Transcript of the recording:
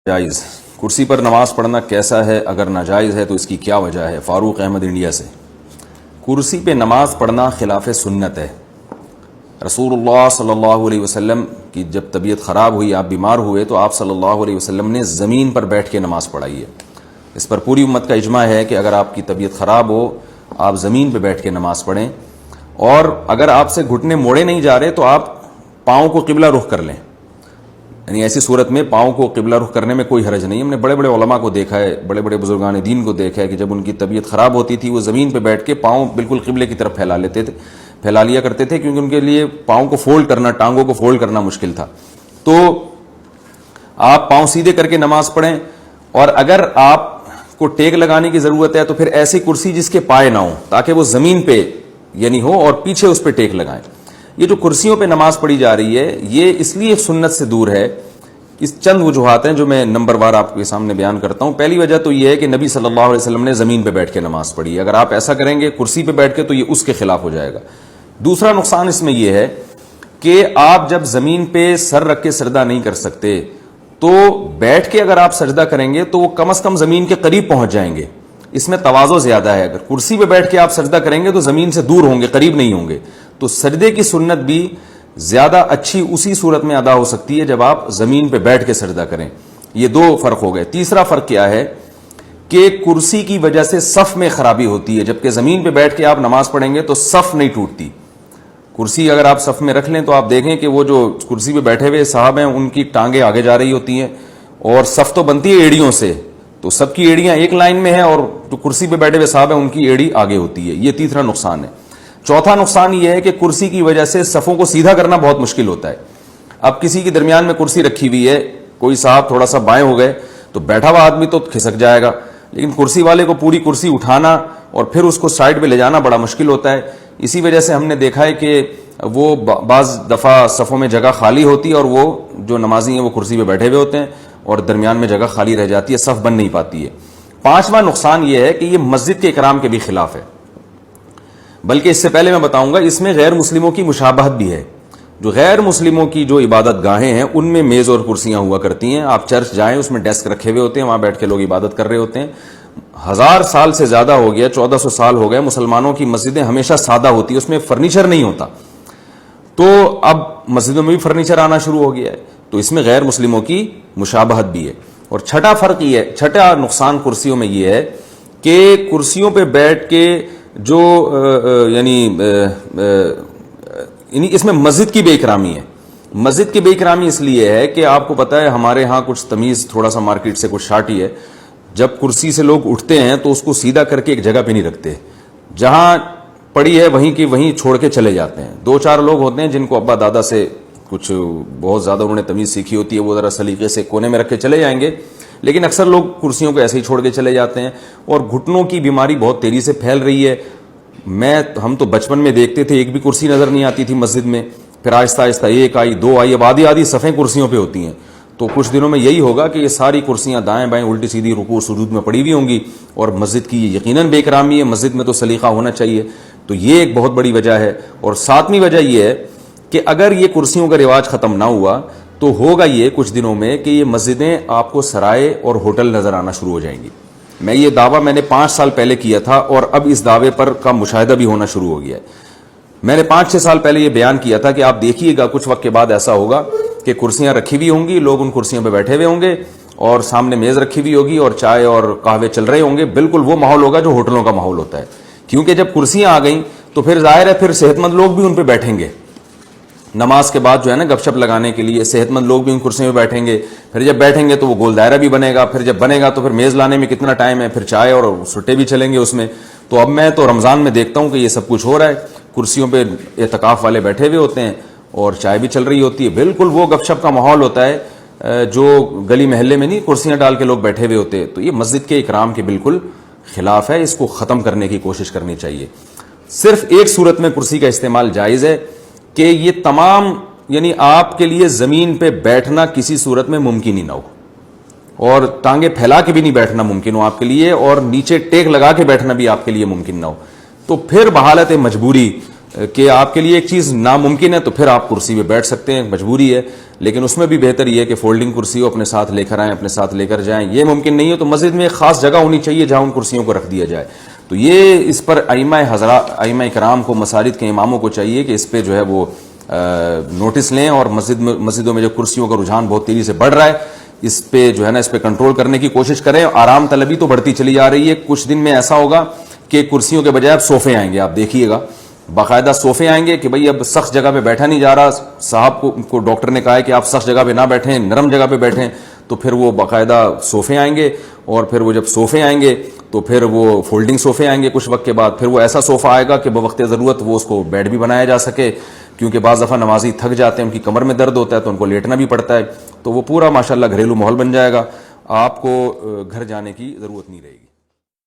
جائز کرسی پر نماز پڑھنا کیسا ہے؟ اگر ناجائز ہے تو اس کی کیا وجہ ہے؟ فاروق احمد انڈیا سے۔ کرسی پہ نماز پڑھنا خلاف سنت ہے۔ رسول اللہ صلی اللہ علیہ وسلم کی جب طبیعت خراب ہوئی، آپ بیمار ہوئے، تو آپ صلی اللہ علیہ وسلم نے زمین پر بیٹھ کے نماز پڑھائی ہے۔ اس پر پوری امت کا اجماع ہے کہ اگر آپ کی طبیعت خراب ہو، آپ زمین پہ بیٹھ کے نماز پڑھیں، اور اگر آپ سے گھٹنے موڑے نہیں جا رہے تو آپ پاؤں کو قبلہ رخ کر لیں، یعنی ایسی صورت میں پاؤں کو قبلہ رخ کرنے میں کوئی حرج نہیں۔ ہم نے بڑے بڑے علماء کو دیکھا ہے، بڑے بڑے بزرگان دین کو دیکھا ہے کہ جب ان کی طبیعت خراب ہوتی تھی وہ زمین پہ بیٹھ کے پاؤں بالکل قبلے کی طرف پھیلا لیا کرتے تھے، کیونکہ ان کے لیے پاؤں کو فولڈ کرنا، ٹانگوں کو فولڈ کرنا مشکل تھا۔ تو آپ پاؤں سیدھے کر کے نماز پڑھیں، اور اگر آپ کو ٹیک لگانے کی ضرورت ہے تو پھر ایسی کرسی جس کے پائے نہ ہوں، تاکہ وہ زمین پہ یعنی ہو، اور پیچھے اس پہ ٹیک لگائیں۔ یہ جو کرسیوں پہ نماز پڑھی جا رہی ہے، یہ اس لیے سنت سے دور ہے۔ اس چند وجوہات ہیں جو میں نمبر وار آپ کے سامنے بیان کرتا ہوں۔ پہلی وجہ تو یہ ہے کہ نبی صلی اللہ علیہ وسلم نے زمین پہ بیٹھ کے نماز پڑھی۔ اگر آپ ایسا کریں گے کرسی پہ بیٹھ کے تو یہ اس کے خلاف ہو جائے گا۔ دوسرا نقصان اس میں یہ ہے کہ آپ جب زمین پہ سر رکھ کے سجدہ نہیں کر سکتے تو بیٹھ کے اگر آپ سجدہ کریں گے تو وہ کم از کم زمین کے قریب پہنچ جائیں گے۔ اس میں تواضع زیادہ ہے۔ اگر کرسی پہ بیٹھ کے آپ سجدہ کریں گے تو زمین سے دور ہوں گے، قریب نہیں ہوں گے۔ تو سجدے کی سنت بھی زیادہ اچھی اسی صورت میں ادا ہو سکتی ہے جب آپ زمین پہ بیٹھ کے سجدہ کریں۔ یہ دو فرق ہو گئے۔ تیسرا فرق کیا ہے کہ کرسی کی وجہ سے صف میں خرابی ہوتی ہے، جبکہ زمین پہ بیٹھ کے آپ نماز پڑھیں گے تو صف نہیں ٹوٹتی۔ کرسی اگر آپ صف میں رکھ لیں تو آپ دیکھیں کہ وہ جو کرسی پہ بیٹھے ہوئے صاحب ہیں ان کی ٹانگیں آگے جا رہی ہوتی ہیں، اور صف تو بنتی ہے ایڑیوں سے، تو سب کی ایڑیاں ایک لائن میں ہیں، اور جو کرسی پہ بیٹھے ہوئے صاحب ہیں ان کی ایڑی آگے ہوتی ہے۔ یہ تیسرا نقصان ہے۔ چوتھا نقصان یہ ہے کہ کرسی کی وجہ سے صفوں کو سیدھا کرنا بہت مشکل ہوتا ہے۔ اب کسی کے درمیان میں کرسی رکھی ہوئی ہے، کوئی صاحب تھوڑا سا بائیں ہو گئے تو بیٹھا ہوا آدمی تو کھسک جائے گا، لیکن کرسی والے کو پوری کرسی اٹھانا اور پھر اس کو سائڈ پہ لے جانا بڑا مشکل ہوتا ہے۔ اسی وجہ سے ہم نے دیکھا ہے کہ وہ بعض دفعہ صفوں میں جگہ خالی ہوتی ہے اور وہ جو نمازی ہیں وہ کرسی پہ بیٹھے ہوئے ہوتے ہیں اور درمیان میں جگہ خالی رہ جاتی ہے، صف بن نہیں پاتی ہے۔ پانچواں نقصان یہ ہے کہ یہ مسجد کے اکرام کے بھی خلاف ہے۔ بلکہ اس سے پہلے میں بتاؤں گا اس میں غیر مسلموں کی مشابہت بھی ہے۔ جو غیر مسلموں کی جو عبادت گاہیں ہیں ان میں میز اور کرسیاں ہوا کرتی ہیں۔ آپ چرچ جائیں، اس میں ڈیسک رکھے ہوئے ہوتے ہیں، وہاں بیٹھ کے لوگ عبادت کر رہے ہوتے ہیں۔ 1000 سال سے زیادہ ہو گیا، 1400 سال ہو گئے، مسلمانوں کی مسجدیں ہمیشہ سادہ ہوتی ہیں، اس میں فرنیچر نہیں ہوتا۔ تو اب مسجدوں میں بھی فرنیچر آنا شروع ہو گیا ہے، تو اس میں غیر مسلموں کی مشابہت بھی ہے۔ اور چھٹا فرق یہ ہے، چھٹا نقصان کرسیوں میں یہ ہے کہ کرسیوں پہ بیٹھ کے جو یعنی اس میں مسجد کی بے اکرامی ہے۔ مسجد کی بے اکرامی اس لیے ہے کہ آپ کو پتہ ہے ہمارے ہاں کچھ تمیز تھوڑا سا مارکیٹ سے کچھ شارٹی ہے۔ جب کرسی سے لوگ اٹھتے ہیں تو اس کو سیدھا کر کے ایک جگہ پہ نہیں رکھتے، جہاں پڑی ہے وہیں کی وہیں چھوڑ کے چلے جاتے ہیں۔ 2-4 لوگ ہوتے ہیں جن کو ابا دادا سے کچھ بہت زیادہ انہوں نے تمیز سیکھی ہوتی ہے، وہ ذرا سلیقے سے کونے میں رکھ کے چلے جائیں گے، لیکن اکثر لوگ کرسیوں کو ایسے ہی چھوڑ کے چلے جاتے ہیں، اور گھٹنوں کی بیماری بہت تیزی سے پھیل رہی ہے۔ ہم تو بچپن میں دیکھتے تھے ایک بھی کرسی نظر نہیں آتی تھی مسجد میں، پھر آہستہ آہستہ 1 آئی، 2 آئی، اب آدھی صفیں کرسیوں پہ ہوتی ہیں۔ تو کچھ دنوں میں یہی ہوگا کہ یہ ساری کرسیاں دائیں بائیں الٹی سیدھی رکوع سجود میں پڑی ہوئی ہوں گی، اور مسجد کی یہ یقیناً بے اکرامی ہے۔ مسجد میں تو سلیقہ ہونا چاہیے۔ تو یہ ایک بہت بڑی وجہ ہے۔ اور 7ویں وجہ یہ ہے کہ اگر یہ کرسیوں کا رواج ختم نہ ہوا تو ہوگا یہ کچھ دنوں میں کہ یہ مسجدیں آپ کو سرائے اور ہوٹل نظر آنا شروع ہو جائیں گی۔ یہ دعویٰ میں نے 5 سال پہلے کیا تھا، اور اب اس دعوے پر کا مشاہدہ بھی ہونا شروع ہو گیا ہے۔ میں نے 5-6 سال پہلے یہ بیان کیا تھا کہ آپ دیکھیے گا کچھ وقت کے بعد ایسا ہوگا کہ کرسیاں رکھی ہوئی ہوں گی، لوگ ان کرسیوں پہ بیٹھے ہوئے ہوں گے، اور سامنے میز رکھی ہوئی ہوگی اور چائے اور قہوے چل رہے ہوں گے۔ بالکل وہ ماحول ہوگا جو ہوٹلوں کا ماحول ہوتا ہے، کیونکہ جب کرسیاں آ گئیں تو پھر ظاہر ہے پھر صحت مند لوگ بھی ان پہ بیٹھیں گے۔ نماز کے بعد جو ہے نا گپ شپ لگانے کے لیے صحت مند لوگ بھی ان کرسیوں پہ بیٹھیں گے، پھر جب بیٹھیں گے تو وہ گول دائرہ بھی بنے گا، پھر جب بنے گا تو پھر میز لانے میں کتنا ٹائم ہے، پھر چائے اور سٹے بھی چلیں گے اس میں۔ تو اب میں تو رمضان میں دیکھتا ہوں کہ یہ سب کچھ ہو رہا ہے، کرسیوں پہ اعتکاف والے بیٹھے ہوئے ہوتے ہیں اور چائے بھی چل رہی ہوتی ہے۔ بالکل وہ گپ شپ کا ماحول ہوتا ہے جو گلی محلے میں نہیں کرسیاں ڈال کے لوگ بیٹھے ہوئے ہوتے ہیں۔ تو یہ مسجد کے اکرام کے بالکل خلاف ہے، اس کو ختم کرنے کی کوشش کرنی چاہیے۔ صرف ایک صورت میں کرسی کا استعمال جائز ہے کہ یہ تمام یعنی آپ کے لیے زمین پہ بیٹھنا کسی صورت میں ممکن ہی نہ ہو، اور ٹانگیں پھیلا کے بھی نہیں بیٹھنا ممکن ہو آپ کے لیے، اور نیچے ٹیک لگا کے بیٹھنا بھی آپ کے لیے ممکن نہ ہو۔ تو پھر بحالت مجبوری کہ آپ کے لیے ایک چیز ناممکن ہے تو پھر آپ کرسی پہ بیٹھ سکتے ہیں، مجبوری ہے، لیکن اس میں بھی بہتر یہ ہے کہ فولڈنگ کرسی ہو، اپنے ساتھ لے کر آئیں، اپنے ساتھ لے کر جائیں. یہ ممکن نہیں ہو تو مسجد میں ایک خاص جگہ ہونی چاہیے جہاں ان کرسیوں کو رکھ دیا جائے. تو یہ اس پر ائمہ کرام کو، مساجد کے اماموں کو چاہیے کہ اس پہ جو ہے وہ نوٹس لیں، اور مسجدوں میں جو کرسیوں کا رجحان بہت تیزی سے بڑھ رہا ہے اس پہ جو ہے نا اس پہ کنٹرول کرنے کی کوشش کریں. آرام طلبی تو بڑھتی چلی جا رہی ہے. کچھ دن میں ایسا ہوگا کہ کرسیوں کے بجائے اب صوفے آئیں گے. آپ دیکھیے گا باقاعدہ صوفے آئیں گے کہ بھئی اب سخت جگہ پہ بیٹھا نہیں جا رہا. صاحب کو ڈاکٹر نے کہا ہے کہ آپ سخت جگہ پہ نہ بیٹھیں، نرم جگہ پہ بیٹھیں. تو پھر وہ باقاعدہ صوفے آئیں گے، اور پھر وہ جب صوفے آئیں گے تو پھر وہ فولڈنگ صوفے آئیں گے کچھ وقت کے بعد. پھر وہ ایسا صوفہ آئے گا کہ بوقت ضرورت وہ اس کو بیڈ بھی بنایا جا سکے، کیونکہ بعض دفعہ نمازی تھک جاتے ہیں، ان کی کمر میں درد ہوتا ہے تو ان کو لیٹنا بھی پڑتا ہے. تو وہ پورا ماشاءاللہ گھریلو ماحول بن جائے گا. آپ کو گھر جانے کی ضرورت نہیں رہے گی.